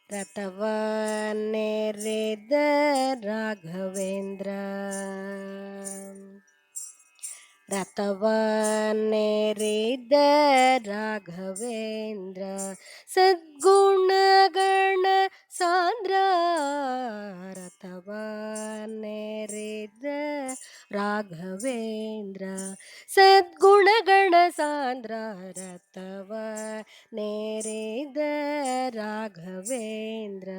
ರಥವನ್ನೇರಿದ ರಾಘವೇಂದ್ರ ರಥವನ್ನೇರಿದ ರಾಘವೇಂದ್ರ ಸದ್ಗುಣಗಣ ಸಾಂದ್ರ ರಥವನ್ನೇರಿದ ರಾಘವೇಂದ್ರ ಸದ್ಗುಣಗಣ ಸಾಂದ್ರ ರಥವ ನೇರಿದ ರಾಘವೇಂದ್ರ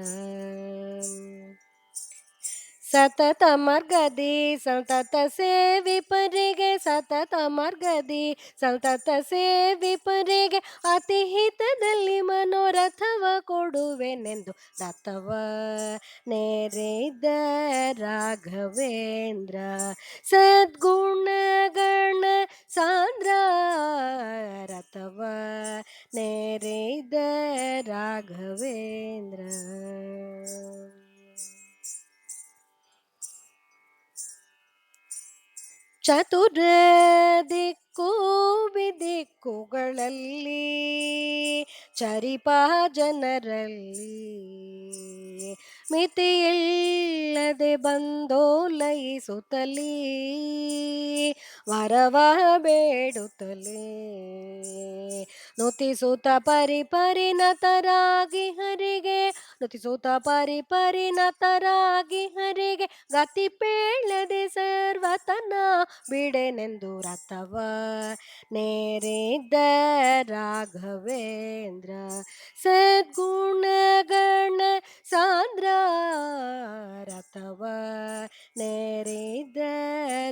ಸತತ ಮರ್ಗದಿ ಸಂತತ ಸೇವಿಪರಿಗೆ ಸತತ ಮರ್ಗದಿ ಸಂತತ ಸೇವಿಪರಿಗೆ ಅತಿ ಹಿತದಲ್ಲಿ ಮನೋರಥವ ಕೊಡುವೆನೆಂದು ರಥವ ನೇರಿದ ರಾಘವೇಂದ್ರ ಸದ್ಗುಣಗಣ ಸಾಂದ್ರ ರಥವ ನೇರಿದ ರಾಘವೇಂದ್ರ ಚತುರ ದಿಕ್ಕು ಬಿದಿಕ್ಕುಗಳಲ್ಲಿ ಚರಿಪ ಜನರಲ್ಲಿ ಮಿತಿಯಿಲ್ಲದೆ ಬಂದೋಲೈಸುತ್ತಲೀ ವರವ ಬೇಡುತ್ತಲೇ ನುತಿಸುತ್ತ ಪರಿಪರಿಣತರಾಗಿ ಹರಿಗೆ ನುತಿಸುತ್ತ ಪರಿಪರಿಣತರಾಗಿ ಹರಿಗೆ ಗತಿ ಪೇಳದೆ ಸರ್ವತನ ಬಿಡೆನೆಂದು ರಥವ ನೇರಿದ ರಾಘವೇಂದ್ರ ಸದ್ಗುಣಗಣ ಸಾಂದ್ರ ರಥವ ನೇರಿದ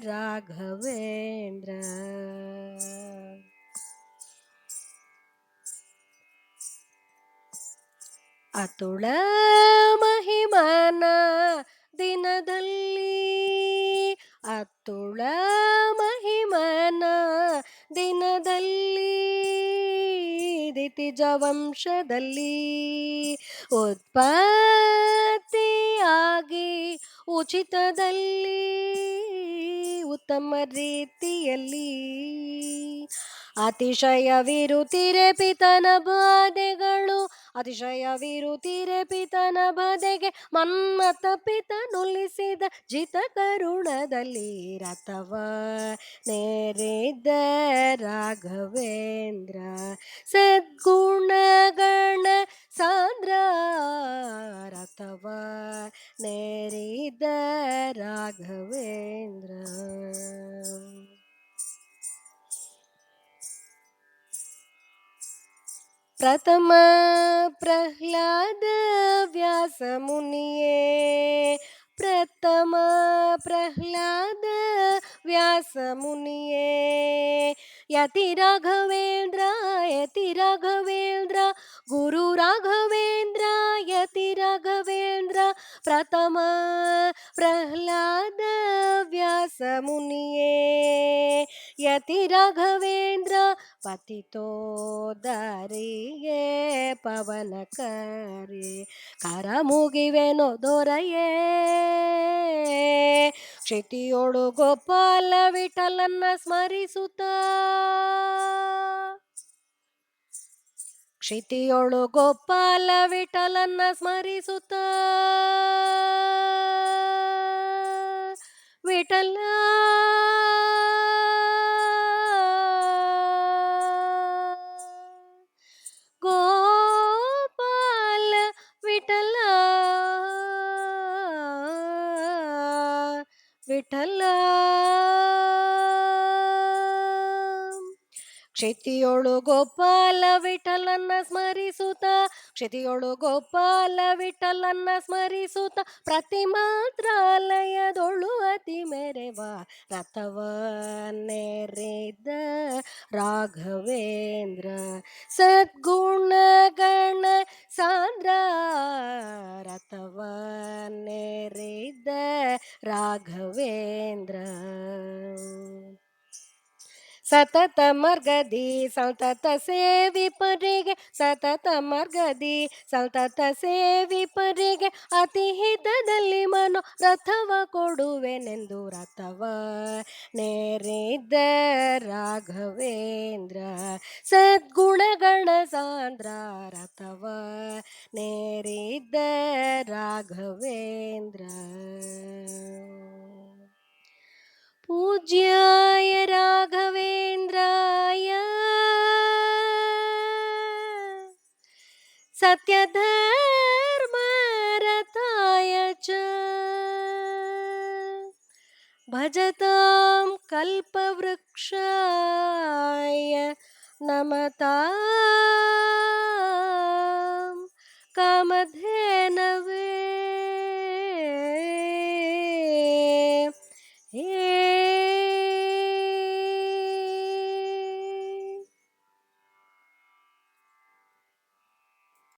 ರಾಘವೇಂದ್ರ ಅತುಳ ಮಹಿಮನ ದಿನದಲ್ಲಿ ಅತುಳ ಮಹಿಮನ ದಿನದಲ್ಲಿ ದಿತಿಜ ವಂಶದಲ್ಲಿ ಉತ್ಪತ್ತಿಯಾಗಿ ಉಚಿತದಲ್ಲಿ ಉತ್ತಮ ರೀತಿಯಲ್ಲಿ ಅತಿಶಯವಿರುತ್ತಿರೆ ಪಿತನ ಬಾಧೆಗಳು ಅತಿಶಯವಿರುತ್ತಿರೆ ಪಿತನ ಬಾಧೆಗೆ ಮನ್ಮಥ ಪಿತನುಲಿಸಿದ ಜಿತ ಕರುಣದಲ್ಲಿ ರಥವ ನೇರಿದ ರಾಘವೇಂದ್ರ ಸದ್ಗುಣಗಣ ಸಾಂದ್ರ ರಥವ ನೇರಿದ ರಾಘವೇಂದ್ರ ಪ್ರಥಮ ಪ್ರಹ್ಲಾದ ವ್ಯಾಸ ಮುನಿಯೇ ಪ್ರಥಮ ಪ್ರಹ್ಲಾದ ವ್ಯಾಸ ಮುನಿಯೇ ಯತಿ ರಾಘವೇಂದ್ರ ಯತಿ ರಾಘವೇಂದ್ರ ಗುರು ರಾಘವೇಂದ್ರ ಯತಿ ರಾಘವೇಂದ್ರ ಪ್ರಥಮ ಪ್ರಹ್ಲಾದ ವ್ಯಾಸ ಮುನಿಯೇ ಯತಿ ರಾಘವೇಂದ್ರ ಪತಿತೋದರಿಗೆ ಪವನಕಾರಿ ಕರ ಮುಗಿವೆನೋ ದೊರೆಯೇ ಕ್ಷಿತಿಯೋಡು ಗೋಪಾಲ ವಿಠಲನ್ನ ಸ್ಮರಿಸುತ್ತ ಕ್ಷಿತಿಯೋಳು ಗೋಪಾಲ ವಿಠಲನ್ನ ಸ್ಮರಿಸುತ್ತ ವಿಠಲ ಗೋಪಾಲ ವಿಠಲ ವಿಠಲ ಕ್ಷಿತಿಯೋಳು ಗೋಪಾಲ ವಿಠಲನ್ನ ಸ್ಮರಿಸುತ್ತ ಕ್ಷಿತಿಯೋಳು ಗೋಪಾಲ ವಿಠಲನ್ನ ಸ್ಮರಿಸುತ್ತ ಪ್ರತಿ ಮಾತ್ರಾಲಯದೊಳು ಅತಿ ಮೆರೆವ ರಥವನ್ನೇರಿದ ರಾಘವೇಂದ್ರ ಸದ್ಗುಣಗಣ ಸಾಂದ್ರ ರಥವನ್ನೇರಿದ ರಾಘವೇಂದ್ರ ಸತತ ಮರ್ಗದಿ ಸಂತತ ಸೇವಿ ಪರಿಗೆ ಸತತ ಮರ್ಗದಿ ಸಂತತ ಸೇವಿ ಪರಿಗೆ ಅತಿ ಹಿತದಲ್ಲಿ ಮನೋ ರಥವ ಕೊಡುವೆನೆಂದು ರಥವ ನೇರಿದ್ದ ರಾಘವೇಂದ್ರ ಸದ್ಗುಣಗಣ ಸಾಂದ್ರ ರಥವ ನೇರಿದ್ದ ರಾಘವೇಂದ್ರ पूज्याय राघवेन्द्राय सत्यधर्मरताय च भजतां कल्पवृक्षाय नमतां कामधेनवे